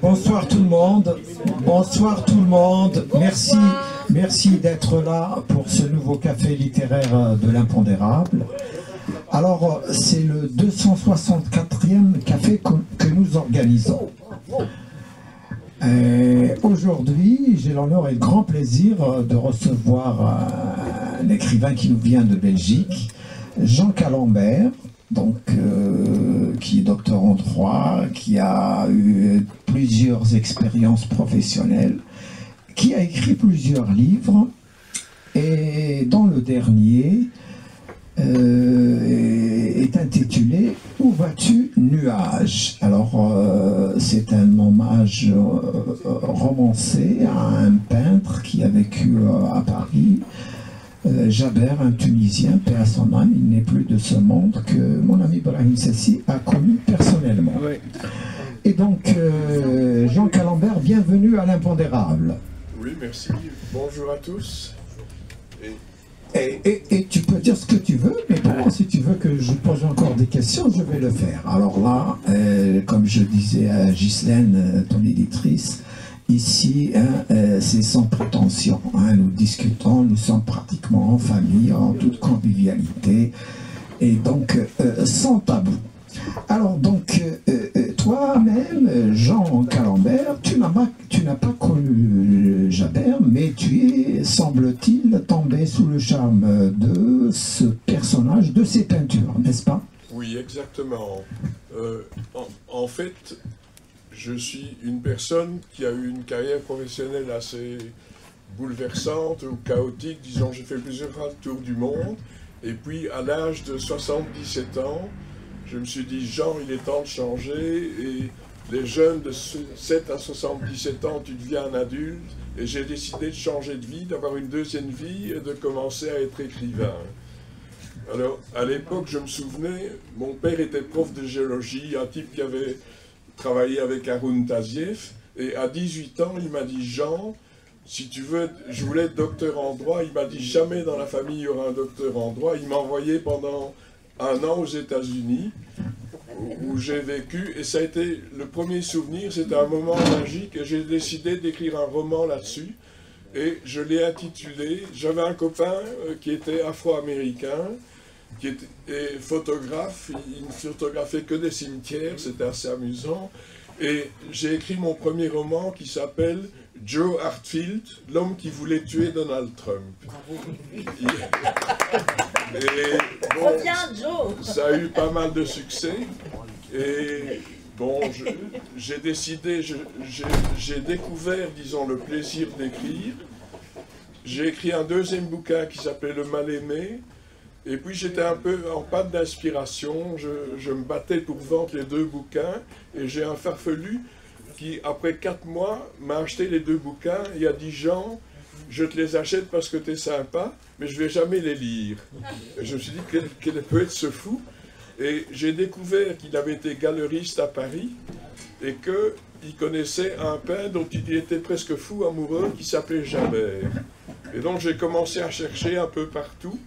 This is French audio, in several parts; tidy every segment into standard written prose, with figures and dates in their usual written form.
Bonsoir tout le monde, bonsoir tout le monde, merci d'être là pour ce nouveau café littéraire de l'impondérable. Alors c'est le 264e café que nous organisons. Aujourd'hui j'ai l'honneur et le grand plaisir de recevoir un écrivain qui nous vient de Belgique, Jean Calembert. Donc, qui est docteur en droit, qui a eu plusieurs expériences professionnelles, qui a écrit plusieurs livres, et dont le dernier est intitulé « Où vas-tu, nuage ?» Alors, c'est un hommage romancé à un peintre qui a vécu à Paris, Jaber, un Tunisien, paix à son âme, il n'est plus de ce monde, que mon ami Brahim Sassi a connu personnellement. Oui. Et donc, Jean Calembert, bienvenue à l'impondérable. Oui, merci. Bonjour à tous. Et tu peux dire ce que tu veux, mais bon, si tu veux que je pose encore des questions, je vais le faire. Alors là, comme je disais à Ghislaine, ton éditrice, ici, c'est sans prétention, nous discutons, nous sommes pratiquement en famille, en toute convivialité, et donc sans tabou. Alors donc, toi-même, Jean Calembert, tu n'as pas connu Jaber, mais tu es, semble-t-il, tombé sous le charme de ce personnage, de ses peintures, n'est-ce pas? Oui, exactement. En fait, je suis une personne qui a eu une carrière professionnelle assez bouleversante ou chaotique. Disons, j'ai fait plusieurs fois le tour du monde. Et puis, à l'âge de 77 ans, je me suis dit, Jean, il est temps de changer. Et les jeunes de 7 à 77 ans, tu deviens un adulte. Et j'ai décidé de changer de vie, d'avoir une deuxième vie et de commencer à être écrivain. Alors, à l'époque, je me souvenais, mon père était prof de géologie, un type qui avait travaillé avec Haroun Tazieff, et à 18 ans, il m'a dit, Jean, si tu veux, je voulais être docteur en droit, il m'a dit, jamais dans la famille il y aura un docteur en droit. Il m'a envoyé pendant un an aux États-Unis, où j'ai vécu, et ça a été le premier souvenir, c'était un moment magique, et j'ai décidé d'écrire un roman là-dessus, et je l'ai intitulé, j'avais un copain qui était afro-américain, qui était photographe, il ne photographiait que des cimetières, c'était assez amusant. Et j'ai écrit mon premier roman qui s'appelle Joe Hartfield, l'homme qui voulait tuer Donald Trump. Et bon, ça a eu pas mal de succès. Et bon, j'ai décidé, j'ai découvert, disons, le plaisir d'écrire. J'ai écrit un deuxième bouquin qui s'appelait Le Mal-Aimé. Et puis j'étais un peu en panne d'inspiration, je me battais pour vendre les deux bouquins, et j'ai un farfelu qui, après 4 mois, m'a acheté les deux bouquins, et a dit, Jean, je te les achète parce que tu es sympa, mais je ne vais jamais les lire. Et je me suis dit, quel peut être ce fou? Et j'ai découvert qu'il avait été galeriste à Paris, et qu'il connaissait un peintre dont il était presque fou amoureux, qui s'appelait Jaber. Et donc j'ai commencé à chercher un peu partout,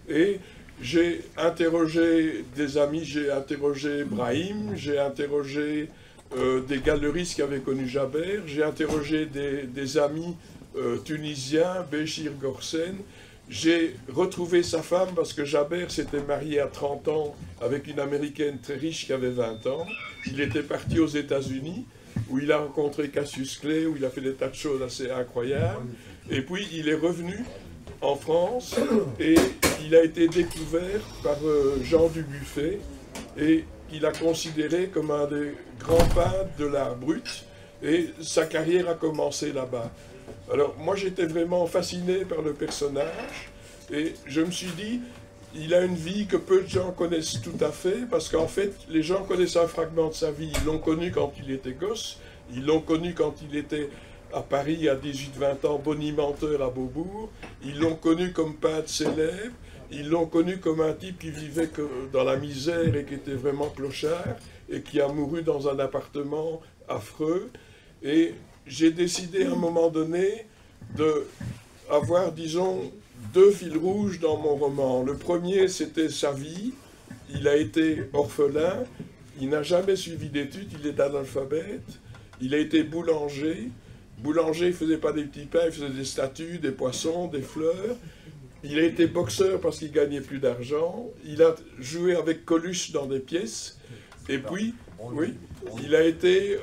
et j'ai interrogé des amis, j'ai interrogé Brahim, j'ai interrogé des galeristes qui avaient connu Jaber, j'ai interrogé des amis tunisiens, Béchir Gorsen, j'ai retrouvé sa femme parce que Jaber s'était marié à 30 ans avec une américaine très riche qui avait 20 ans. Il était parti aux États-Unis où il a rencontré Cassius Clay, où il a fait des tas de choses assez incroyables, et puis il est revenu en France, et il a été découvert par Jean Dubuffet, et il a considéré comme un des grands peintres de l'art brut, et sa carrière a commencé là-bas. Alors moi j'étais vraiment fasciné par le personnage, et je me suis dit, il a une vie que peu de gens connaissent tout à fait, parce qu'en fait les gens connaissent un fragment de sa vie. Ils l'ont connu quand il était gosse, ils l'ont connu quand il était à Paris à 18-20 ans, bonimenteur à Beaubourg. Ils l'ont connu comme peintre célèbre, ils l'ont connu comme un type qui vivait dans la misère et qui était vraiment clochard, et qui a mouru dans un appartement affreux. Et j'ai décidé à un moment donné d'avoir, disons, 2 fils rouges dans mon roman. Le premier, c'était sa vie. Il a été orphelin, il n'a jamais suivi d'études, il est analphabète. il a été boulanger. Boulanger, il ne faisait pas des petits pains, il faisait des statues, des poissons, des fleurs. Il a été boxeur parce qu'il gagnait plus d'argent. Il a joué avec Coluche dans des pièces. Et puis, oui, il a été,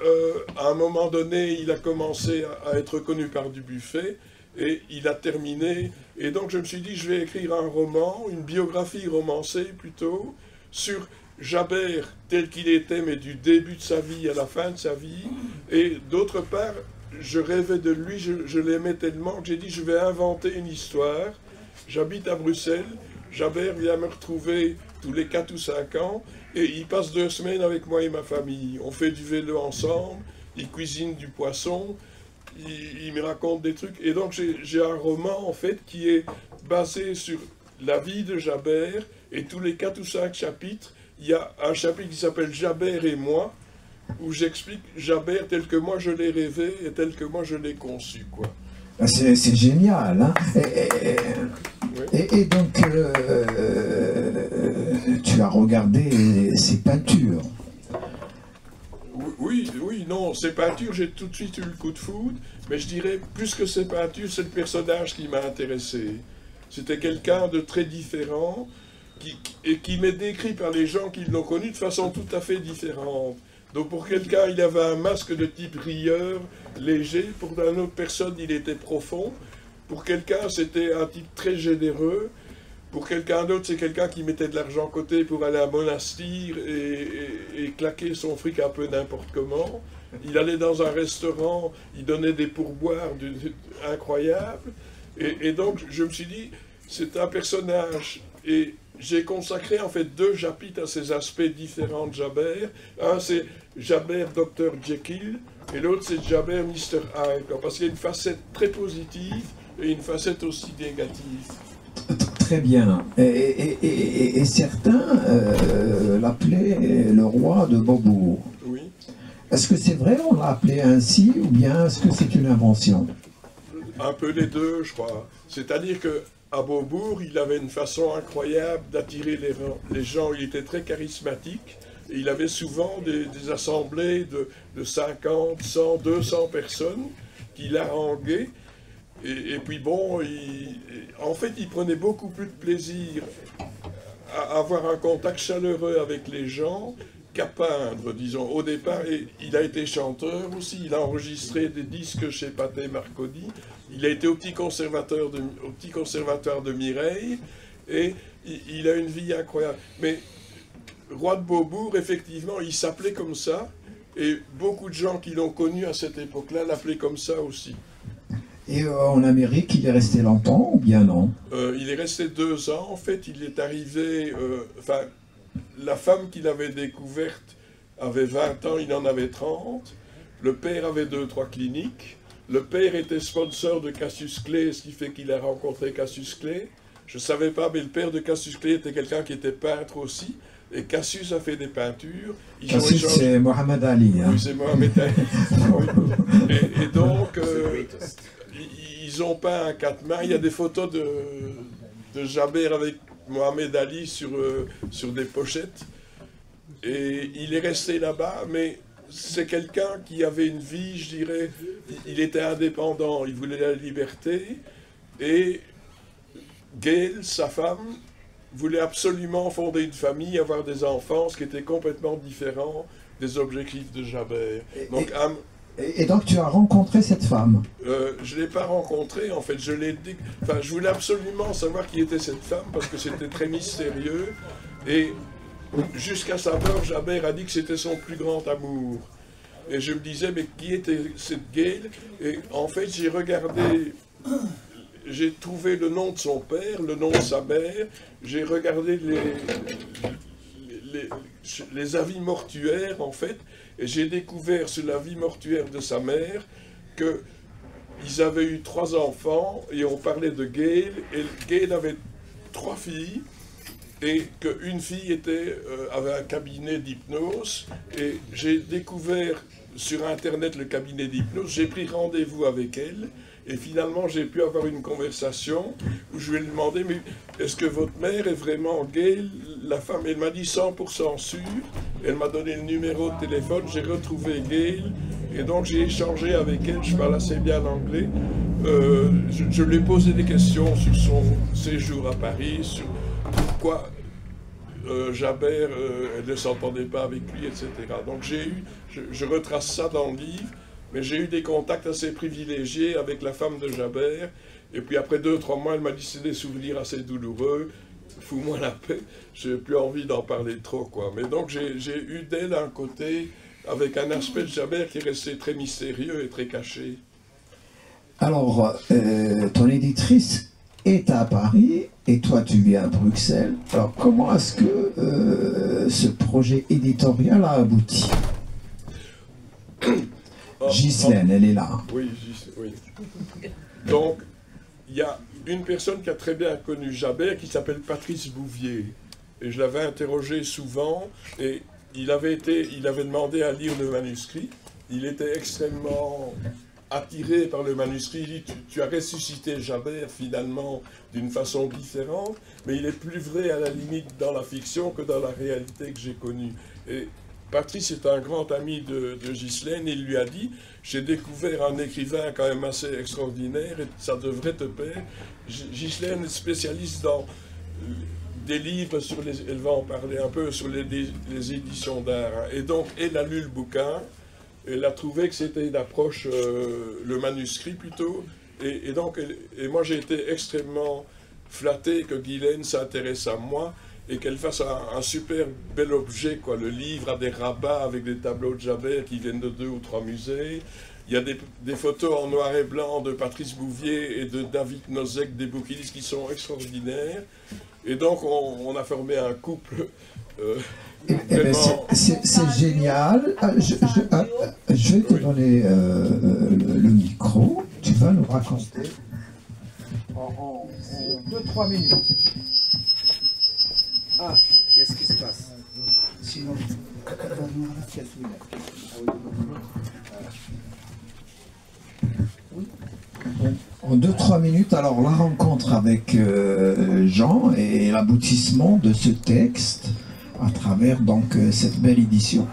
à un moment donné, il a commencé à être connu par Dubuffet. Et il a terminé. Et donc je me suis dit, je vais écrire un roman, une biographie romancée plutôt, sur Jabert tel qu'il était, mais du début de sa vie à la fin de sa vie. Et d'autre part, je rêvais de lui, je l'aimais tellement que j'ai dit, je vais inventer une histoire. J'habite à Bruxelles, Jabert vient me retrouver tous les 4 ou 5 ans, et il passe 2 semaines avec moi et ma famille. On fait du vélo ensemble, il cuisine du poisson, il me raconte des trucs. Et donc j'ai un roman, en fait, qui est basé sur la vie de Jabert, et tous les 4 ou 5 chapitres, il y a un chapitre qui s'appelle Jabert et moi, où j'explique Jabert tel que moi je l'ai rêvé et tel que moi je l'ai conçu, quoi. C'est génial, hein. Et donc, tu as regardé ses peintures. Oui, non, ces peintures, j'ai tout de suite eu le coup de foudre, mais je dirais, plus que ces peintures, c'est le personnage qui m'a intéressé. C'était quelqu'un de très différent, et qui m'est décrit par les gens qui l'ont connu de façon tout à fait différente. Donc pour quelqu'un, il avait un masque de type rieur, léger, pour une autre personne, il était profond. Pour quelqu'un, c'était un type très généreux. Pour quelqu'un d'autre, c'est quelqu'un qui mettait de l'argent de côté pour aller à Monastir et claquer son fric un peu n'importe comment. Il allait dans un restaurant, il donnait des pourboires incroyables. Et donc, je me suis dit, c'est un personnage. Et j'ai consacré en fait 2 chapitres à ces aspects différents de Jabert. Un, c'est Jabert Dr Jekyll, et l'autre, c'est Jabert Mr Hyde. Parce qu'il y a une facette très positive et une facette aussi négative. Très bien. Et certains l'appelaient le roi de Beaubourg. Oui. Est-ce que c'est vrai, on l'a appelé ainsi, ou bien est-ce que c'est une invention? Un peu les deux, je crois. C'est-à-dire qu'à Beaubourg, il avait une façon incroyable d'attirer les gens. Il était très charismatique. Et il avait souvent des assemblées de 50, 100, 200 personnes qu'il haranguait. Et puis bon, en fait, il prenait beaucoup plus de plaisir à avoir un contact chaleureux avec les gens qu'à peindre, disons. Au départ, et il a été chanteur aussi, il a enregistré des disques chez Pathé Marconi, il a été au petit conservatoire de Mireille, et il a une vie incroyable. Mais roi de Beaubourg, effectivement, il s'appelait comme ça, et beaucoup de gens qui l'ont connu à cette époque-là l'appelaient comme ça aussi. Et en Amérique, il est resté longtemps ou bien non? Il est resté 2 ans. En fait, il est arrivé... Enfin, la femme qu'il avait découverte avait 20 ans, il en avait 30. Le père avait 2-3 cliniques. Le père était sponsor de Cassius Clay, ce qui fait qu'il a rencontré Cassius Clay. Je ne savais pas, mais le père de Cassius Clay était quelqu'un qui était peintre aussi. Et Cassius a fait des peintures. Cassius, c'est Mohamed Ali. Hein. Oui, c'est Mohamed Ali. Oui. Et donc... ils ont peint un 4 mains. Il y a des photos de Jabert avec Mohamed Ali sur des pochettes. Et il est resté là-bas, mais c'est quelqu'un qui avait une vie, je dirais, il était indépendant, il voulait la liberté. Et Gail, sa femme, voulait absolument fonder une famille, avoir des enfants, ce qui était complètement différent des objectifs de Jabert. Donc, et donc tu as rencontré cette femme? Je ne l'ai pas rencontrée, en fait. Je voulais absolument savoir qui était cette femme, parce que c'était très mystérieux. Et jusqu'à sa mort, Jabert a dit que c'était son plus grand amour. Et je me disais, mais qui était cette Gail? Et en fait, j'ai regardé... J'ai trouvé le nom de son père, le nom de sa mère, j'ai regardé les avis mortuaires, en fait, et j'ai découvert sur l'avis mortuaire de sa mère qu'ils avaient eu 3 enfants, et on parlait de Gail, et Gail avait 3 filles, et qu'une fille avait un cabinet d'hypnose, et j'ai découvert sur Internet le cabinet d'hypnose, j'ai pris rendez-vous avec elle, et finalement, j'ai pu avoir une conversation où je lui ai demandé, mais est-ce que votre mère est vraiment Gail, la femme? Elle m'a dit 100% sûre. Elle m'a donné le numéro de téléphone, j'ai retrouvé Gail, Et donc j'ai échangé avec elle, je parle assez bien l'anglais. Je lui ai posé des questions sur son séjour à Paris, sur pourquoi Jabert elle ne s'entendait pas avec lui, etc. Donc je retrace ça dans le livre, mais j'ai eu des contacts assez privilégiés avec la femme de Jabert. Et puis après 2-3 mois, elle m'a dit c'est des souvenirs assez douloureux, fous-moi la paix, j'ai plus envie d'en parler trop, quoi. Mais donc j'ai eu d'elle un côté, avec un aspect de Jabert qui est resté très mystérieux et très caché. Alors, ton éditrice est à Paris, et toi tu vis à Bruxelles. Alors comment est-ce que ce projet éditorial a abouti? Ghislaine, elle est là. Oui, oui. Donc, il y a une personne qui a très bien connu Jabert qui s'appelle Patrice Bouvier. Et je l'avais interrogé souvent et il avait demandé à lire le manuscrit. Il était extrêmement attiré par le manuscrit. Il dit tu as ressuscité Jabert finalement d'une façon différente, mais il est plus vrai à la limite dans la fiction que dans la réalité que j'ai connue. Et Patrice est un grand ami de Ghislaine, il lui a dit « J'ai découvert un écrivain quand même assez extraordinaire et ça devrait te plaire. » Ghislaine est spécialiste dans des livres sur elle va en parler un peu, sur les éditions d'art. Hein. Et donc, elle a lu le bouquin, elle a trouvé que c'était une approche, le manuscrit plutôt, et donc, moi j'ai été extrêmement flatté que Ghislaine s'intéresse à moi, et qu'elle fasse un super bel objet, quoi. Le livre a des rabats avec des tableaux de Jabert qui viennent de 2 ou 3 musées. Il y a des photos en noir et blanc de Patrice Bouvier et de David Nozek, des bouquinistes qui sont extraordinaires. Et donc on a formé un couple c'est génial. Je vais te donner le micro. Tu vas nous raconter en 2-3 minutes. Ah, qu'est-ce qui se passe? Sinon, en 2-3 minutes, alors la rencontre avec Jean et l'aboutissement de ce texte à travers donc cette belle édition.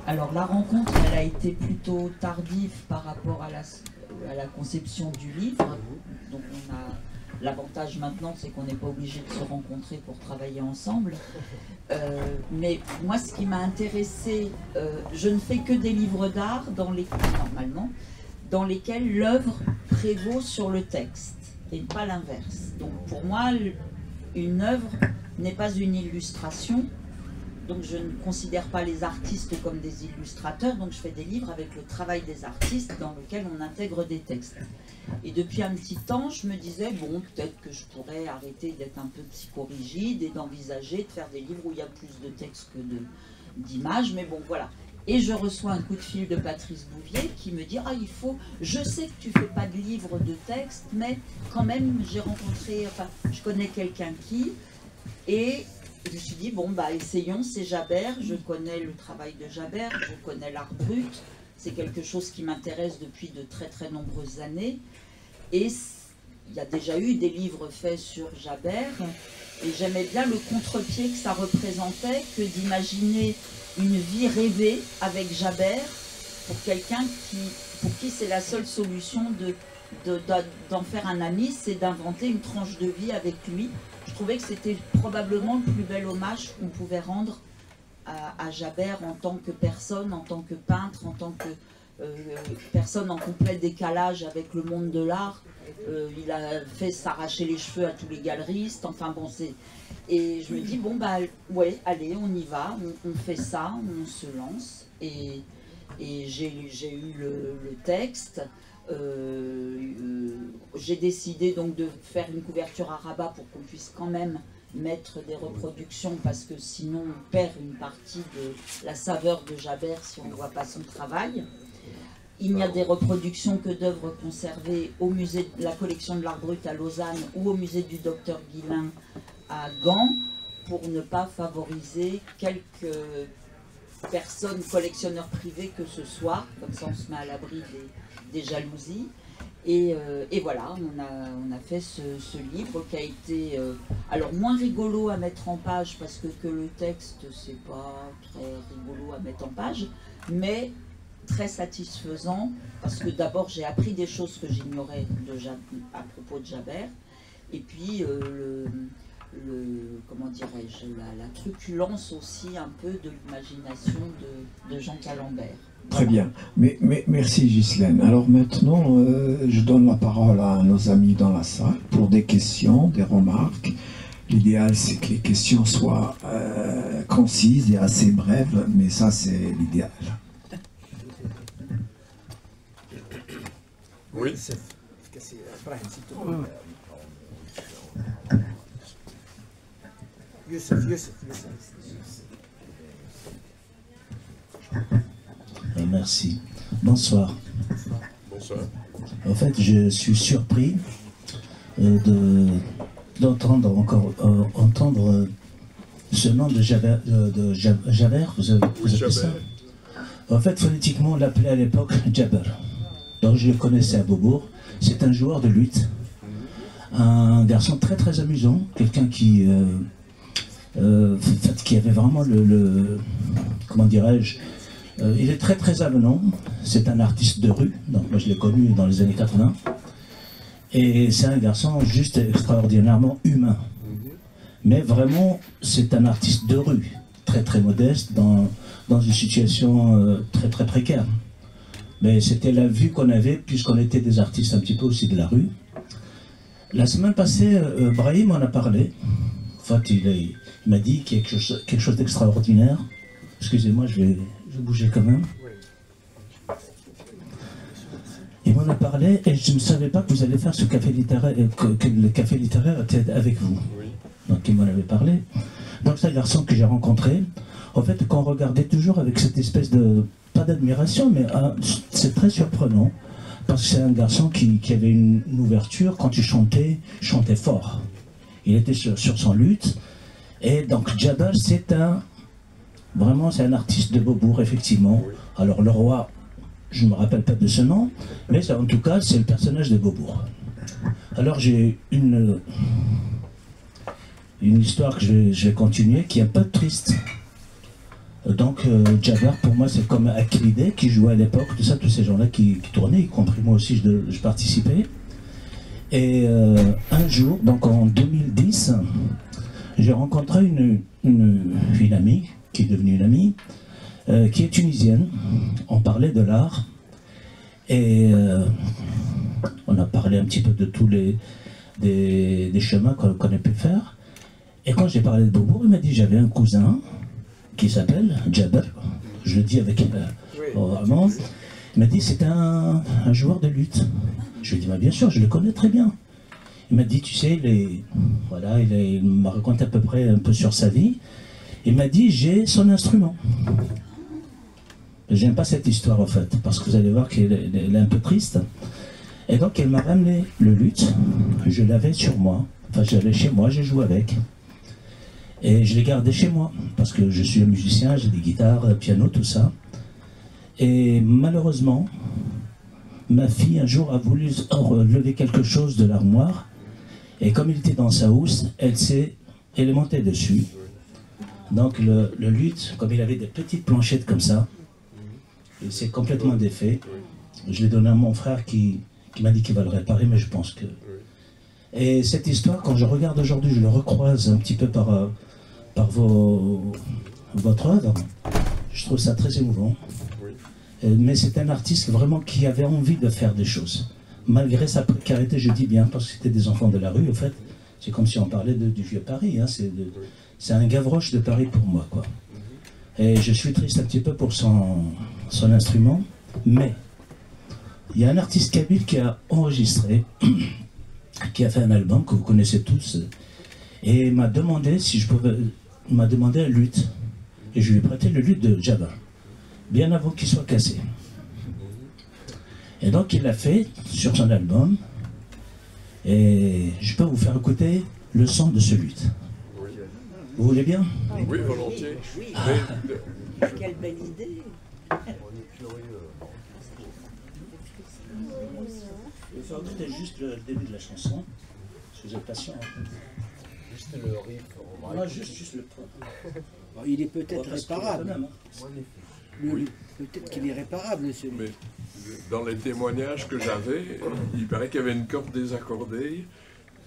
Alors la rencontre, elle a été plutôt tardive par rapport à la conception du livre. Donc on a l'avantage maintenant, c'est qu'on n'est pas obligé de se rencontrer pour travailler ensemble. Mais moi, ce qui m'a intéressé, je ne fais que des livres d'art normalement, dans lesquels l'œuvre prévaut sur le texte et pas l'inverse. Donc pour moi, une œuvre n'est pas une illustration. Donc je ne considère pas les artistes comme des illustrateurs, donc je fais des livres avec le travail des artistes dans lequel on intègre des textes. Et depuis un petit temps, je me disais, bon, peut-être que je pourrais arrêter d'être un peu psychorigide et d'envisager de faire des livres où il y a plus de textes que d'images, mais bon, voilà. Et je reçois un coup de fil de Patrice Bouvier qui me dit, ah, je sais que tu fais pas de livres de texte, mais quand même, j'ai rencontré, enfin, je connais quelqu'un qui, et je me suis dit, bon, bah, essayons, c'est Jabert, je connais le travail de Jabert, je connais l'art brut, c'est quelque chose qui m'intéresse depuis de très très nombreuses années. Et il y a déjà eu des livres faits sur Jabert, et j'aimais bien le contre-pied que ça représentait, que d'imaginer une vie rêvée avec Jabert, pour quelqu'un pour qui c'est la seule solution d'en faire un ami, c'est d'inventer une tranche de vie avec lui. Je trouvais que c'était probablement le plus bel hommage qu'on pouvait rendre à Jabert en tant que personne, en tant que peintre, en tant que personne en complet décalage avec le monde de l'art. Il a fait s'arracher les cheveux à tous les galeristes, enfin bon, c'est... Et je me dis, bon bah ouais, allez, on y va, on fait ça, on se lance. Et j'ai eu le texte. J'ai décidé donc de faire une couverture à rabat pour qu'on puisse quand même mettre des reproductions, parce que sinon on perd une partie de la saveur de Jabert si on ne voit pas son travail. Il n'y a des reproductions que d'œuvres conservées au musée de la collection de l'art brut à Lausanne ou au musée du docteur Guillain à Gand, pour ne pas favoriser quelques personnes, collectionneurs privés que ce soit, comme ça on se met à l'abri des jalousies. Et voilà, on a fait ce livre qui a été alors moins rigolo à mettre en page, parce que le texte c'est pas très rigolo à mettre en page, mais très satisfaisant, parce que d'abord j'ai appris des choses que j'ignorais à propos de Jaber, et puis comment dirais-je, la truculence aussi un peu de l'imagination de Jean Calembert. Très bien. Mais merci Ghislaine. Alors maintenant, je donne la parole à nos amis dans la salle pour des questions, des remarques. L'idéal, c'est que les questions soient concises et assez brèves, mais ça, c'est l'idéal. Oui. Merci. Bonsoir. Bonsoir. En fait, je suis surpris d'entendre entendre ce nom de Javert, vous avez ça? En fait, phonétiquement, on l'appelait à l'époque Jaber. Donc je le connaissais à Beaubourg. C'est un joueur de lutte, un garçon très très amusant, quelqu'un qui avait vraiment comment dirais-je, il est très très avenant. C'est un artiste de rue, donc moi je l'ai connu dans les années 80. Et c'est un garçon juste extraordinairement humain. Mais vraiment, c'est un artiste de rue, très très modeste, dans une situation très très précaire. Mais c'était la vue qu'on avait, puisqu'on était des artistes un petit peu aussi de la rue. La semaine passée, Brahim en a parlé. En fait, il m'a dit quelque chose d'extraordinaire. Excusez-moi, je vais bouger quand même. Il m'en a parlé et je ne savais pas que vous allez faire ce café littéraire, que le café littéraire était avec vous. Donc il m'en avait parlé. Donc c'est un garçon que j'ai rencontré. En fait, qu'on regardait toujours avec cette espèce de, pas d'admiration, mais c'est très surprenant. Parce que c'est un garçon qui avait une ouverture. Quand il chantait fort. Il était sur son luth. Et donc Jaber, c'est un artiste de Beaubourg, effectivement. Alors le roi, je ne me rappelle pas de ce nom, mais en tout cas, c'est le personnage de Beaubourg. Alors j'ai une histoire que je vais continuer, qui est un peu triste. Donc Jaber, pour moi, c'est comme Akilide qui jouait à l'époque, tout ça, tous ces gens-là qui tournaient, y compris moi aussi, je participais. Et un jour, donc en 2010, j'ai rencontré une amie, qui est devenue une amie, qui est tunisienne. On parlait de l'art, et on a parlé un petit peu de tous des chemins qu'on a pu faire. Et quand j'ai parlé de Beaubourg, il m'a dit, j'avais un cousin qui s'appelle Jaber, je le dis avec vraiment. Il m'a dit, c'est un joueur de lutte. Je lui ai dit, bah, bien sûr, je le connais très bien. Il m'a dit, tu sais, il m'a raconté à peu près un peu sur sa vie. Il m'a dit, j'ai son instrument. J'aime pas cette histoire en fait, parce que vous allez voir qu'elle est un peu triste. Et donc elle m'a ramené le luth, je l'avais sur moi, enfin j'allais chez moi, j'ai joué avec. Et je l'ai gardé chez moi, parce que je suis un musicien, j'ai des guitares, piano, tout ça. Et malheureusement, ma fille un jour a voulu relever quelque chose de l'armoire, et comme il était dans sa housse, elle est montée dessus. Donc le luth, comme il avait des petites planchettes comme ça, il s'est complètement défait. Je l'ai donné à mon frère qui m'a dit qu'il va le réparer, mais je pense que... Et cette histoire, quand je regarde aujourd'hui, je le recroise un petit peu par votre œuvre, je trouve ça très émouvant. Mais c'est un artiste vraiment qui avait envie de faire des choses. Malgré sa précarité, je dis bien, parce que c'était des enfants de la rue, en fait. C'est comme si on parlait du vieux Paris, hein. C'est un Gavroche de Paris pour moi, quoi. Et je suis triste un petit peu pour son instrument, mais il y a un artiste kabyle qui a enregistré, qui a fait un album que vous connaissez tous, et m'a demandé si je pouvais, m'a demandé un luth, et je lui ai prêté le luth de Jaber, bien avant qu'il soit cassé. Et donc il l'a fait sur son album, et je peux vous faire écouter le son de ce luth. Vous voulez bien? Oui, volontiers. Oui. Quelle belle idée. Je vais faire écouter juste le début de la chanson, si vous êtes patient. Juste le riff. Moi, juste le point. Il est peut-être réparable. Même, hein. Le Peut-être qu'il est réparable, celui-là. Mais dans les témoignages que j'avais, il paraît qu'il y avait une corde désaccordée.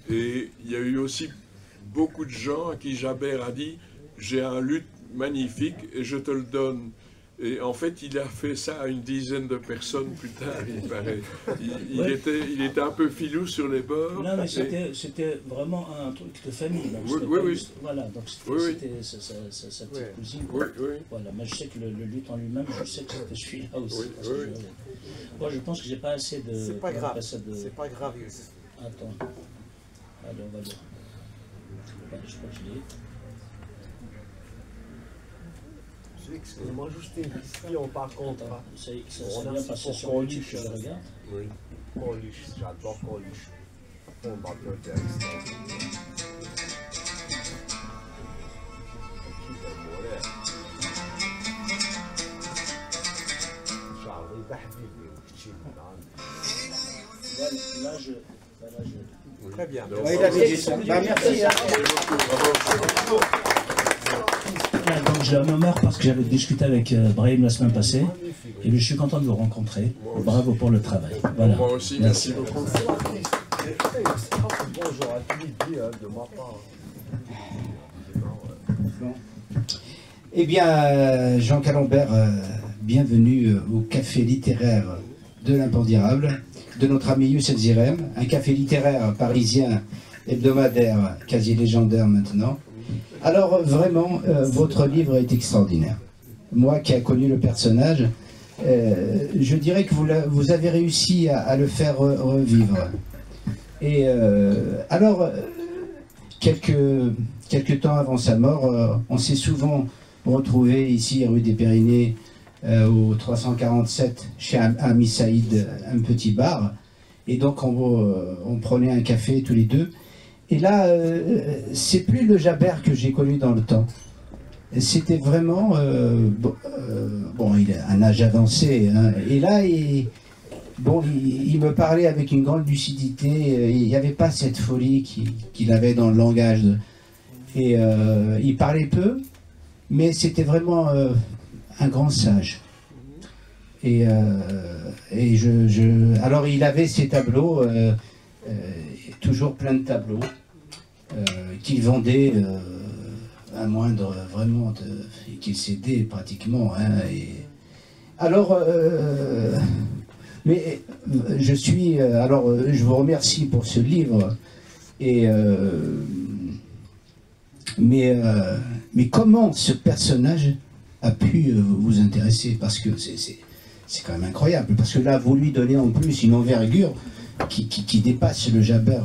Et il y a eu aussi beaucoup de gens à qui Jabert a dit « J'ai un luth magnifique et je te le donne ». Et en fait, il a fait ça à une dizaine de personnes plus tard, il paraît. Il était un peu filou sur les bords. Non, mais c'était vraiment un truc de famille. Donc oui. Voilà, donc c'était sa petite cousine. Oui. Voilà, mais je sais que le luth en lui-même, je sais que c'était celui-là aussi. Oui. Moi, je pense que j'ai pas assez de... C'est pas grave, c'est pas grave. Attends. Allez, on va voir. Je crois que je l'ai. Excusez-moi, juste une question par contre. Ça vient passer sur YouTube que je regarde. Oui. Coluche, j'adore Coluche. Fondateur d'Extra. Là, je... Très bien. Il avait dit ça. Merci. Donc j'ai un honneur parce que j'avais discuté avec Brahim la semaine passée et je suis content de vous rencontrer. Bravo pour le travail. Voilà. Moi aussi, merci beaucoup. Bonjour à tous de ma part. Eh bien, Jean Calembert, bienvenue au café littéraire de l'Impondérable, de notre ami Youssef Zirem, un café littéraire parisien hebdomadaire, quasi légendaire maintenant. Alors vraiment, votre livre est extraordinaire. Moi qui ai connu le personnage, je dirais que vous avez réussi à le faire revivre. Et alors, quelques temps avant sa mort, on s'est souvent retrouvé ici, rue des Pyrénées, au 347, chez Ami Saïd, un petit bar. Et donc on prenait un café tous les deux. Et là, c'est plus le Jabert que j'ai connu dans le temps. C'était vraiment... bon, il a un âge avancé. Hein, et là, il me parlait avec une grande lucidité. Il n'y avait pas cette folie qu'il avait dans le langage. Et il parlait peu, mais c'était vraiment un grand sage. Et alors, il avait ces tableaux... toujours plein de tableaux qu'il vendait à moindre vraiment qu'il cédait pratiquement. Hein, alors, mais je vous remercie pour ce livre. Et mais comment ce personnage a pu vous intéresser? Parce que c'est quand même incroyable. Parce que là, vous lui donnez en plus une envergure qui dépasse le Jabert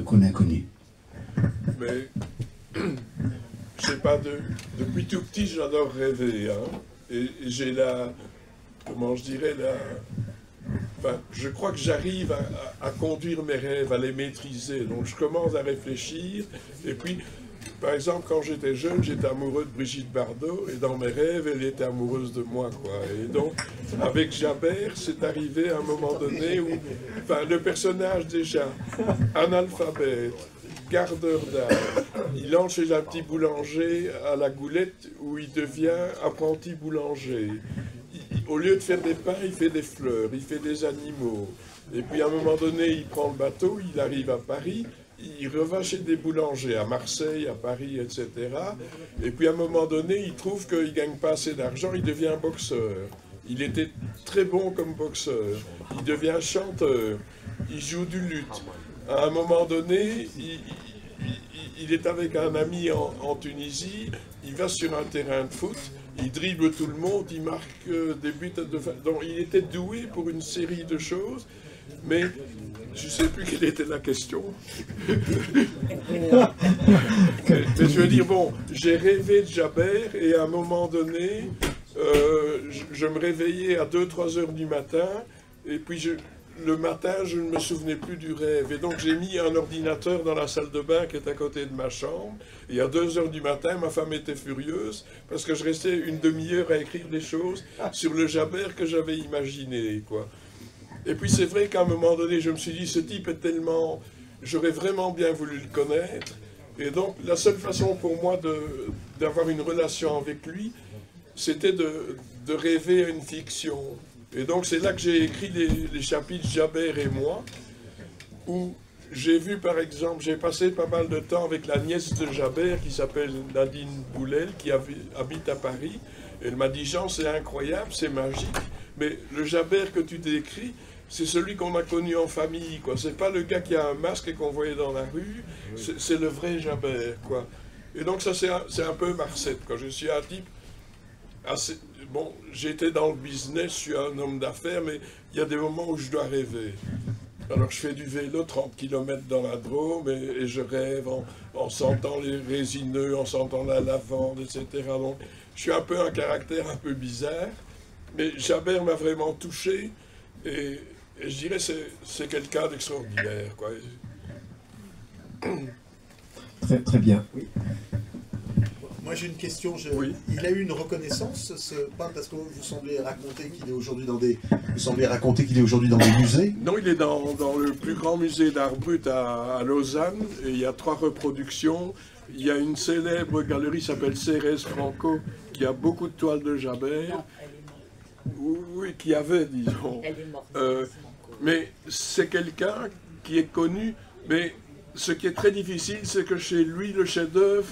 qu'on a connu. Mais, je sais pas, depuis tout petit, j'adore rêver. Hein, et j'ai comment je dirais, enfin, je crois que j'arrive à conduire mes rêves, à les maîtriser. Donc je commence à réfléchir. Et puis, par exemple, quand j'étais jeune, j'étais amoureux de Brigitte Bardot, et dans mes rêves, elle était amoureuse de moi, quoi. Et donc, avec Jabert, c'est arrivé à un moment donné où, enfin, le personnage déjà, analphabète, gardeur d'art, il entre chez un petit boulanger à la Goulette, où il devient apprenti boulanger. Au lieu de faire des pains, il fait des fleurs, il fait des animaux. Et puis, à un moment donné, il prend le bateau, il arrive à Paris, il reva chez des boulangers à Marseille, à Paris, etc. Et puis à un moment donné, il trouve qu'il ne gagne pas assez d'argent, il devient boxeur. Il était très bon comme boxeur. Il devient chanteur. Il joue du luth. À un moment donné, il est avec un ami en Tunisie, il va sur un terrain de foot, il dribble tout le monde, il marque des buts de fin. Donc il était doué pour une série de choses, mais je ne sais plus quelle était la question. Mais je veux dire, bon, j'ai rêvé de Jabert et à un moment donné, je me réveillais à 2-3 heures du matin et puis le matin, je ne me souvenais plus du rêve. Et donc j'ai mis un ordinateur dans la salle de bain qui est à côté de ma chambre. Et à 2 heures du matin, ma femme était furieuse parce que je restais une demi-heure à écrire des choses sur le Jabert que j'avais imaginé, quoi. Et puis c'est vrai qu'à un moment donné, je me suis dit, ce type est tellement... J'aurais vraiment bien voulu le connaître. Et donc la seule façon pour moi d'avoir une relation avec lui, c'était de rêver à une fiction. Et donc c'est là que j'ai écrit les chapitres Jabert et moi, où j'ai vu par exemple, j'ai passé pas mal de temps avec la nièce de Jabert qui s'appelle Nadine Boulel, qui habite à Paris. Elle m'a dit, Jean, c'est incroyable, c'est magique, mais le Jabert que tu décris, c'est celui qu'on a connu en famille, quoi. C'est pas le gars qui a un masque et qu'on voyait dans la rue, c'est le vrai Jabert, quoi. Et donc ça, c'est un peu ma recette, quoi. Je suis un type assez... Bon, j'étais dans le business, je suis un homme d'affaires, mais il y a des moments où je dois rêver. Alors je fais du vélo 30 km dans la Drôme et je rêve en sentant les résineux, en sentant la lavande, etc. Donc je suis un peu un caractère un peu bizarre, mais Jabert m'a vraiment touché et je dirais que c'est quelqu'un d'extraordinaire, quoi. Très, très bien. Oui. Moi j'ai une question. Oui. Il a eu une reconnaissance, ce peintre, parce que vous semblez raconter qu'il est aujourd'hui dans des. Vous semblez raconter qu'il est aujourd'hui dans des musées. Non, il est dans le plus grand musée d'art brut à Lausanne. Et il y a 3 reproductions. Il y a une célèbre galerie qui s'appelle Cérès Franco, qui a beaucoup de toiles de Jabert. Non, elle est morte. Oui, qui avait, disons. Elle est morte. Mais c'est quelqu'un qui est connu. Mais ce qui est très difficile, c'est que chez lui, le chef-d'œuvre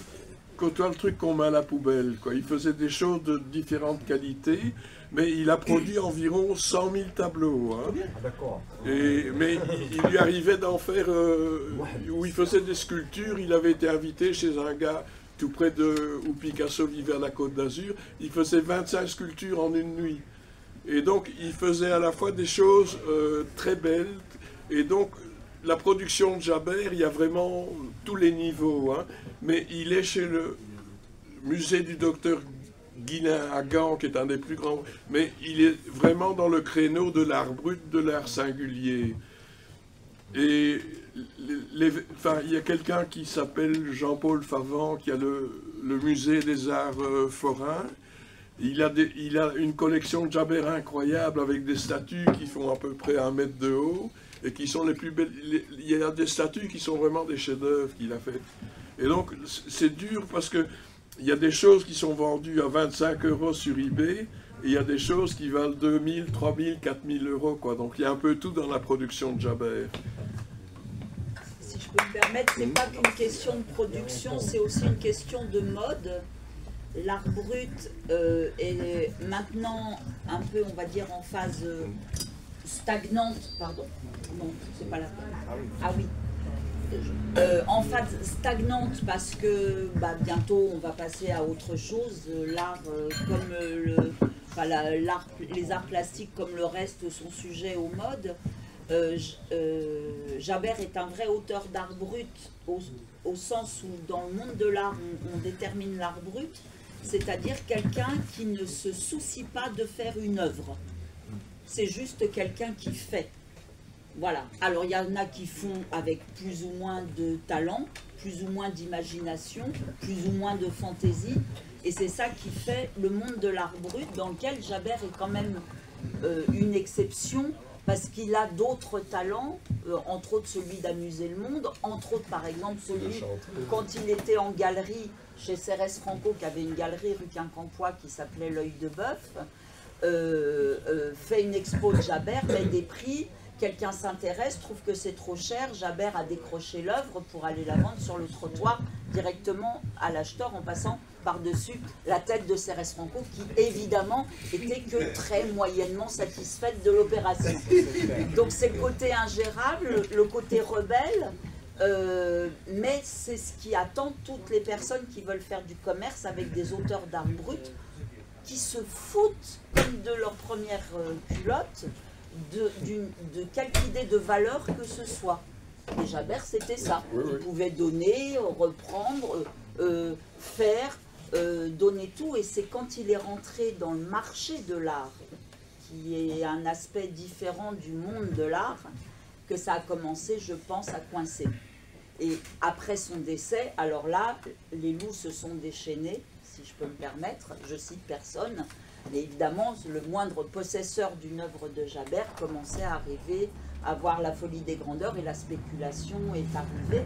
côtoie le truc qu'on met à la poubelle, quoi. Il faisait des choses de différentes qualités, mais il a produit environ 100 000 tableaux. Hein. D'accord. Mais il lui arrivait d'en faire... où il faisait des sculptures, il avait été invité chez un gars tout près de où Picasso vivait à la Côte d'Azur. Il faisait 25 sculptures en une nuit. Et donc, il faisait à la fois des choses très belles. Et donc, la production de Jabert, il y a vraiment tous les niveaux. Hein. Mais il est chez le musée du docteur Guinain à Gand, qui est un des plus grands. Mais il est vraiment dans le créneau de l'art brut, de l'art singulier. Et il y a quelqu'un qui s'appelle Jean-Paul Favant, qui a le musée des arts forains. Il a une collection de Jabert incroyable, avec des statues qui font à peu près 1 mètre de haut, et qui sont les plus belles. Il y a des statues qui sont vraiment des chefs-d'œuvre qu'il a fait. Et donc, c'est dur parce que il y a des choses qui sont vendues à 25 € sur eBay, et il y a des choses qui valent 2 000, 3 000, 4 000 €, quoi. Donc, il y a un peu tout dans la production de Jabert. Si je peux me permettre, c'est pas qu'une question de production, c'est aussi une question de mode. L'art brut est maintenant un peu, on va dire, en phase stagnante, pardon. Non, c'est pas la peine. Ah oui. En phase stagnante parce que bientôt on va passer à autre chose. L'art comme les arts plastiques comme le reste sont sujets aux modes. Jabert est un vrai auteur d'art brut au sens où dans le monde de l'art on détermine l'art brut, c'est-à-dire quelqu'un qui ne se soucie pas de faire une œuvre. C'est juste quelqu'un qui fait. Voilà. Alors il y en a qui font avec plus ou moins de talent, plus ou moins d'imagination, plus ou moins de fantaisie, et c'est ça qui fait le monde de l'art brut dans lequel Jabert est quand même une exception parce qu'il a d'autres talents, entre autres celui d'amuser le monde, entre autres par exemple celui quand il était en galerie chez Cérès Franco qui avait une galerie rue Quincampoix qui s'appelait L'œil de bœuf, fait une expo de Jabert, met des prix. Quelqu'un s'intéresse, trouve que c'est trop cher, Jabert a décroché l'œuvre pour aller la vendre sur le trottoir directement à l'acheteur en passant par-dessus la tête de Cérès Franco qui évidemment était que très moyennement satisfaite de l'opération. Donc c'est le côté ingérable, le côté rebelle, mais c'est ce qui attend toutes les personnes qui veulent faire du commerce avec des auteurs d'art brut qui se foutent comme de leur première culotte de quelque idée de valeur que ce soit. Et Jabert, c'était ça. Il pouvait donner, reprendre, faire, donner tout. Et c'est quand il est rentré dans le marché de l'art, qui est un aspect différent du monde de l'art, que ça a commencé, je pense, à coincer. Et après son décès, alors là, les loups se sont déchaînés, si je peux me permettre, je cite personne, mais évidemment, le moindre possesseur d'une œuvre de Jabert commençait à arriver, à voir la folie des grandeurs et la spéculation est arrivée.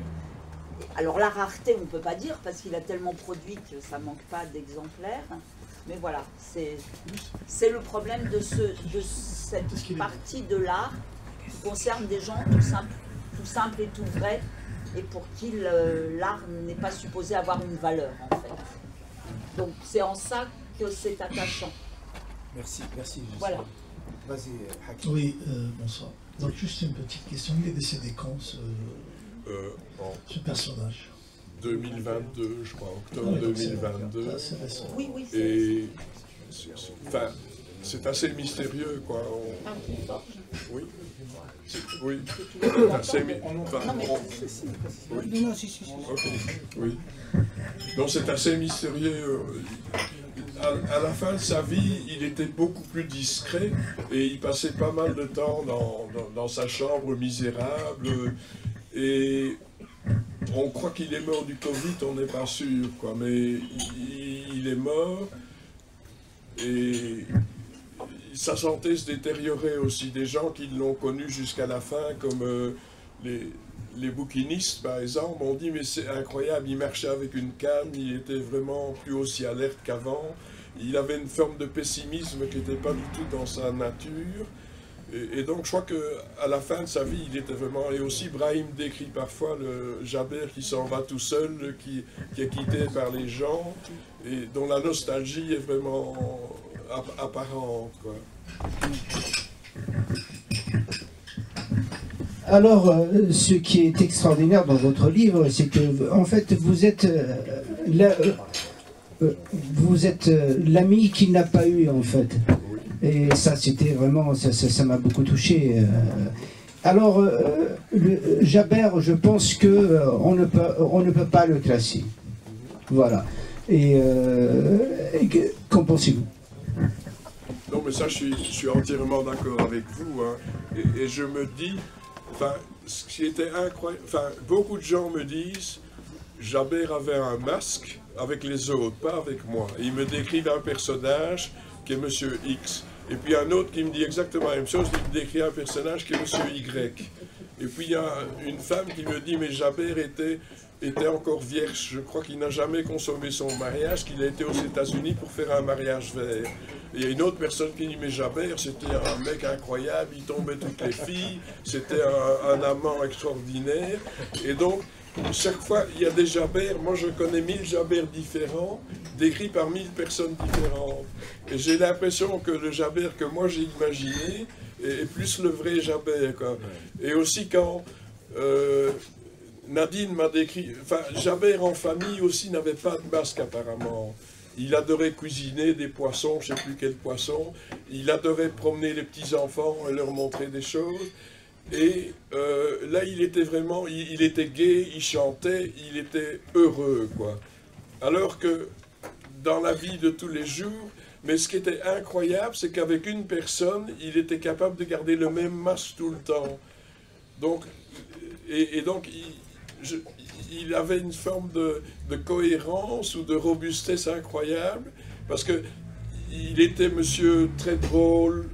Alors la rareté, on ne peut pas dire, parce qu'il a tellement produit que ça ne manque pas d'exemplaires. Mais voilà, c'est le problème de cette partie de l'art qui concerne des gens tout simples et tout vrais, et pour qui l'art n'est pas supposé avoir une valeur, en fait. Donc c'est en ça que c'est attachant. Merci. Voilà. Vas-y, Hakim. Oui, bonsoir. Donc juste une petite question. Il est décédé quand, ce personnage? 2022, je crois, octobre 2022. Oui, et enfin, c'est assez mystérieux, quoi. Oui. Oui. Oui. Donc c'est assez mystérieux. À la fin de sa vie, il était beaucoup plus discret et il passait pas mal de temps dans sa chambre misérable. Et on croit qu'il est mort du Covid, on n'est pas sûr, quoi. Mais il est mort et sa santé se détériorait aussi. Des gens qui l'ont connu jusqu'à la fin, comme les bouquinistes, par exemple, m'ont dit « mais c'est incroyable, il marchait avec une canne, il était vraiment plus aussi alerte qu'avant, il avait une forme de pessimisme qui n'était pas du tout dans sa nature ». Et donc je crois qu'à la fin de sa vie, il était vraiment... Et aussi Brahim décrit parfois le Jaber qui s'en va tout seul, qui est quitté par les gens, et dont la nostalgie est vraiment apparente, quoi. Alors, ce qui est extraordinaire dans votre livre, c'est que, en fait, vous êtes l'ami qu'il n'a pas eu, en fait. Et ça, c'était vraiment, ça m'a beaucoup touché. Alors, le Jaber, je pense que on ne peut pas le classer. Voilà. Et qu'en pensez-vous? Non, mais ça, je suis entièrement d'accord avec vous. Hein. Et je me dis, enfin, ce qui était incroyable, enfin, beaucoup de gens me disent, Jaber avait un masque avec les autres, pas avec moi. Et ils me décrivent un personnage qui est Monsieur X. Et puis un autre qui me dit exactement la même chose, il me décrit un personnage qui est Monsieur Y. Et puis il y a une femme qui me dit, mais Jaber était encore vierge, je crois qu'il n'a jamais consommé son mariage, qu'il a été aux États-Unis pour faire un mariage vert. Et il y a une autre personne qui dit, mais Jaber, c'était un mec incroyable, il tombait toutes les filles, c'était un amant extraordinaire. Et donc, chaque fois, il y a des Jaber, moi je connais 1000 Jaber différents, décrits par 1000 personnes différentes. Et j'ai l'impression que le Jaber que moi j'ai imaginé est plus le vrai Jaber, quoi. Et aussi quand Nadine m'a décrit... Enfin, Jaber en famille aussi n'avait pas de masque apparemment. Il adorait cuisiner des poissons, je ne sais plus quel poisson. Il adorait promener les petits-enfants et leur montrer des choses. Et là, il était vraiment... Il était gai, il chantait, il était heureux, quoi. Alors que dans la vie de tous les jours... Mais ce qui était incroyable, c'est qu'avec une personne, il était capable de garder le même masque tout le temps. Donc, et donc, il avait une forme de cohérence ou de robustesse incroyable, parce que il était monsieur très drôle,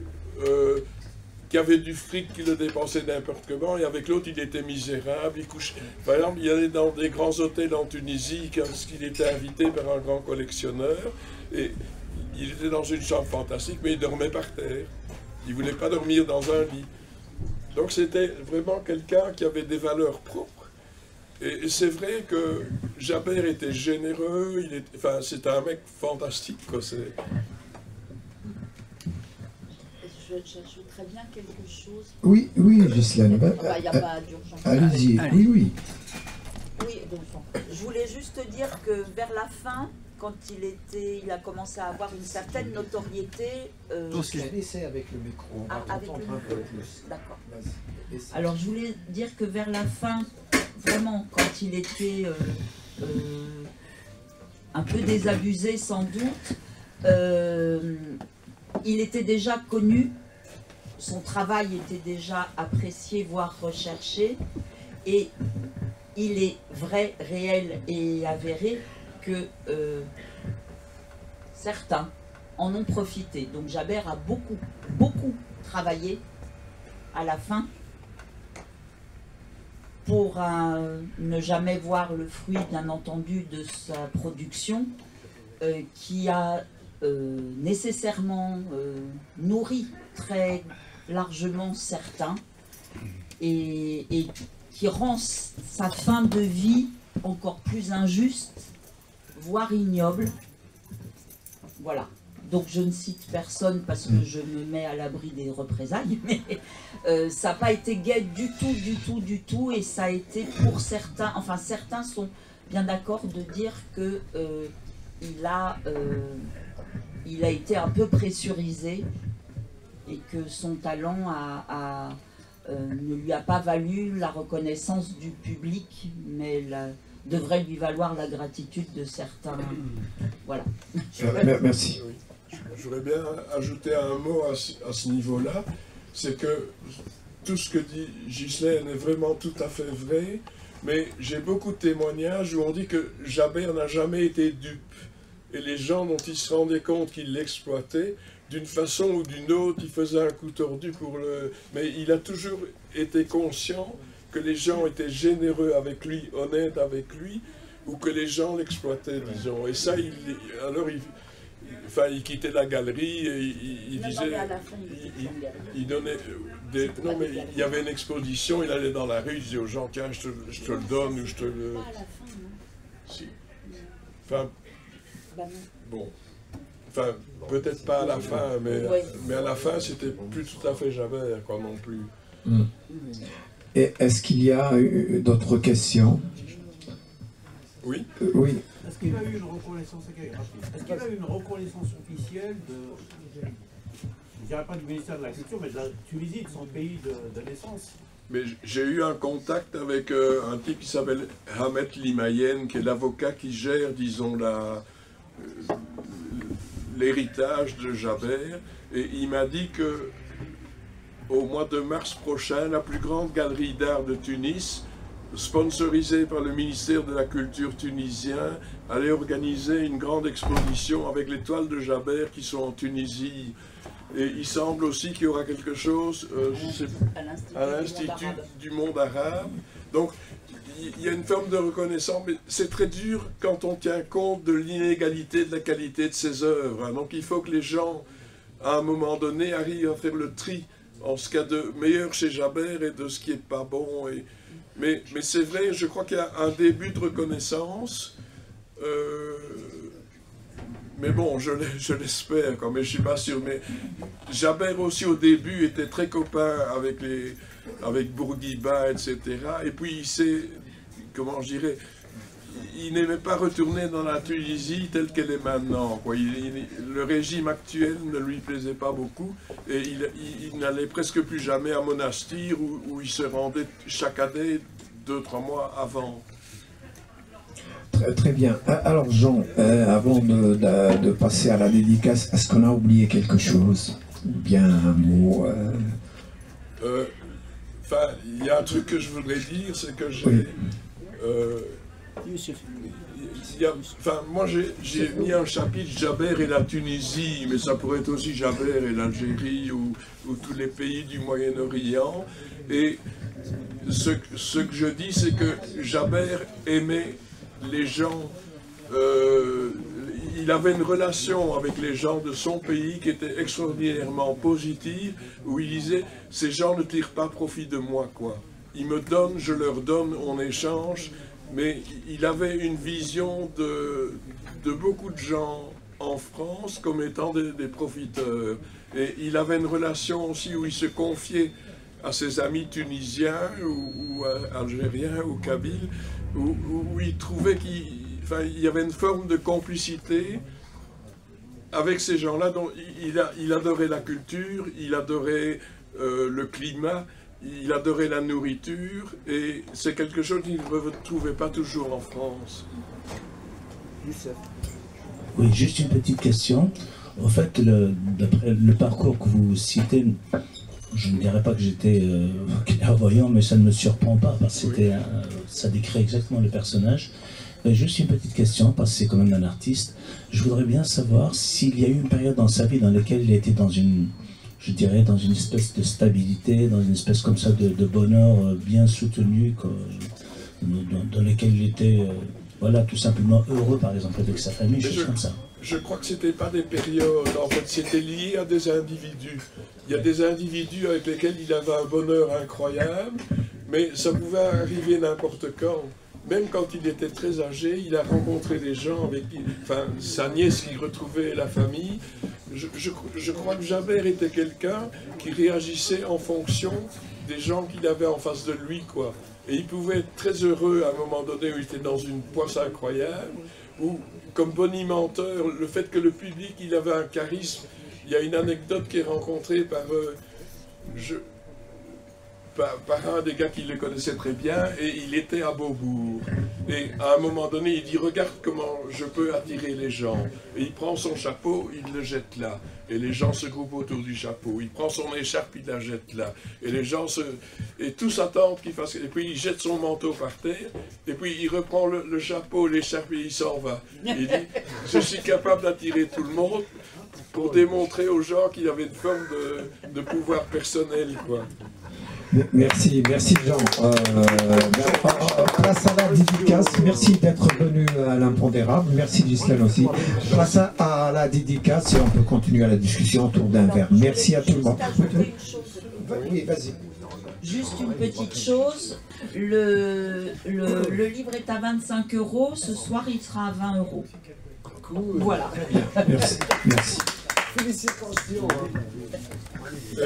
qui avait du fric, qui le dépensait n'importe comment, et avec l'autre, il était misérable. Il couchait. Par exemple, il allait dans des grands hôtels en Tunisie, parce qu'il était invité par un grand collectionneur, et il était dans une chambre fantastique, mais il dormait par terre. Il ne voulait pas dormir dans un lit. Donc c'était vraiment quelqu'un qui avait des valeurs propres. Et c'est vrai que Jaber était généreux, enfin, c'était un mec fantastique, quoi. J'ajouterais bien quelque chose. Oui, Ghislaine. Il n'y a pas d'urgence. Allez-y, oui. Oui, je voulais juste dire que vers la fin, quand il a commencé à avoir une certaine notoriété... Je l'ai laissé avec le micro, on va entendre un peu plus. D'accord. Alors je voulais dire que vers la fin, vraiment, quand il était un peu désabusé sans doute, il était déjà connu, son travail était déjà apprécié, voire recherché, et il est vrai, réel et avéré que certains en ont profité. Donc Jaber a beaucoup travaillé à la fin pour ne jamais voir le fruit, bien entendu, de sa production, qui a nécessairement nourrit très largement certains et qui rend sa fin de vie encore plus injuste, voire ignoble. Voilà. Donc je ne cite personne parce que je me mets à l'abri des représailles, mais ça n'a pas été gai du tout, et ça a été pour certains, enfin certains sont bien d'accord de dire que il a été un peu pressurisé et que son talent ne lui a pas valu la reconnaissance du public, mais devrait lui valoir la gratitude de certains. Voilà. Merci. Je voudrais bien ajouter un mot à ce niveau-là, c'est que tout ce que dit Ghislaine est vraiment tout à fait vrai, mais j'ai beaucoup de témoignages où on dit que Jaber n'a jamais été dupe. Et les gens dont il se rendait compte qu'il l'exploitait, d'une façon ou d'une autre, il faisait un coup tordu pour le... Mais il a toujours été conscient que les gens étaient généreux avec lui, honnêtes avec lui, ou que les gens l'exploitaient, disons. Et ça, il quittait la galerie et il disait... Il donnait des... Non, mais il y avait une exposition, il allait dans la rue, il disait aux gens, tiens, je te le donne, ou je te le... Pas à la fin, non. Si. Enfin... Bah bon. Enfin, peut-être pas à la fin, mais à la fin, c'était plus tout à fait Jaber, quoi, non plus. Et est-ce qu'il y a d'autres questions? Oui. Oui. Est-ce qu'il a eu une reconnaissance officielle de, je ne dirais pas du ministère de la Culture, mais de la Tunisie, de son pays de naissance? Mais j'ai eu un contact avec un type qui s'appelle Hamet Limayen, qui est l'avocat qui gère, disons, l'héritage de Jaber, et il m'a dit que au mois de mars prochain, la plus grande galerie d'art de Tunis, sponsorisée par le ministère de la Culture tunisien, allait organiser une grande exposition avec les toiles de Jaber qui sont en Tunisie. Et il semble aussi qu'il y aura quelque chose à l'Institut du monde arabe. Donc, il y a une forme de reconnaissance, mais c'est très dur quand on tient compte de l'inégalité de la qualité de ses œuvres. Donc, il faut que les gens, à un moment donné, arrivent à faire le tri en ce qu'il y a de meilleur chez Jaber et de ce qui n'est pas bon. Mais c'est vrai, je crois qu'il y a un début de reconnaissance. Mais bon, je l'espère, mais je ne suis pas sûr. Mais Jaber aussi, au début, était très copain avec Bourguiba, etc. Et puis, il s'est, comment je dirais, il n'aimait pas retourner dans la Tunisie telle qu'elle est maintenant, quoi. Le régime actuel ne lui plaisait pas beaucoup, et il n'allait presque plus jamais à Monastir, où il se rendait chaque année 2-3 mois avant. Très bien. Alors Jean, avant de passer à la dédicace, est-ce qu'on a oublié quelque chose? Ou bien un mot Enfin, il y a un truc que je voudrais dire, c'est que j'ai... moi j'ai mis un chapitre Jaber et la Tunisie, mais ça pourrait être aussi Jaber et l'Algérie ou tous les pays du Moyen-Orient. Et ce que je dis, c'est que Jaber aimait les gens, il avait une relation avec les gens de son pays qui était extraordinairement positive, où il disait, ces gens ne tirent pas profit de moi, quoi. Ils me donnent, je leur donne, on échange, mais il avait une vision de beaucoup de gens en France comme étant des profiteurs. Et il avait une relation aussi où il se confiait à ses amis tunisiens ou algériens ou kabyles, où il trouvait qu'il y avait une forme de complicité avec ces gens-là. Donc il adorait la culture, il adorait le climat, il adorait la nourriture, et c'est quelque chose qu'il ne retrouvait pas toujours en France. Oui, juste une petite question. Au fait, d'après le parcours que vous citez, je ne dirais pas que j'étais clairvoyant, mais ça ne me surprend pas, parce que ça décrit exactement le personnage. Mais juste une petite question, parce que c'est quand même un artiste. Je voudrais bien savoir s'il y a eu une période dans sa vie dans laquelle il était dans une, je dirais, dans une espèce de stabilité, dans une espèce comme ça de bonheur bien soutenu, dans lequel il était voilà, tout simplement heureux, par exemple, avec sa famille, choses comme ça. Je crois que c'était pas des périodes, en fait, c'était lié à des individus. Il y a des individus avec lesquels il avait un bonheur incroyable, mais ça pouvait arriver n'importe quand. Même quand il était très âgé, il a rencontré des gens avec qui, enfin, sa nièce qui retrouvait la famille. Je crois que Javert était quelqu'un qui réagissait en fonction des gens qu'il avait en face de lui, quoi. Et il pouvait être très heureux à un moment donné où il était dans une poisse incroyable, ou comme bonimenteur, le fait que le public, il avait un charisme. Il y a une anecdote qui est rencontrée par un des gars qui le connaissait très bien, et il était à Beaubourg. Et à un moment donné, il dit « Regarde comment je peux attirer les gens ». Et il prend son chapeau, il le jette là. Et les gens se groupent autour du chapeau. Il prend son écharpe, il la jette là. Et les gens et tous attendent qu'il fasse... Et puis il jette son manteau par terre. Et puis il reprend le chapeau, l'écharpe et il s'en va. Il dit « Je suis capable d'attirer tout le monde » pour démontrer aux gens qu'il avait une forme de pouvoir personnel, quoi. Merci Jean. Place à la dédicace. Merci d'être venu à l'impondérable. Merci Ghislaine aussi. Place à la dédicace et on peut continuer la discussion autour d'un verre. Merci à tout le monde. Oui, vas-y. Juste une petite chose, le livre est à 25 €, ce soir il sera à 20 €. Voilà. Merci. Merci. Félicitations.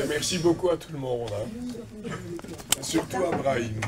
Merci beaucoup à tout le monde, hein. Surtout à Brahim.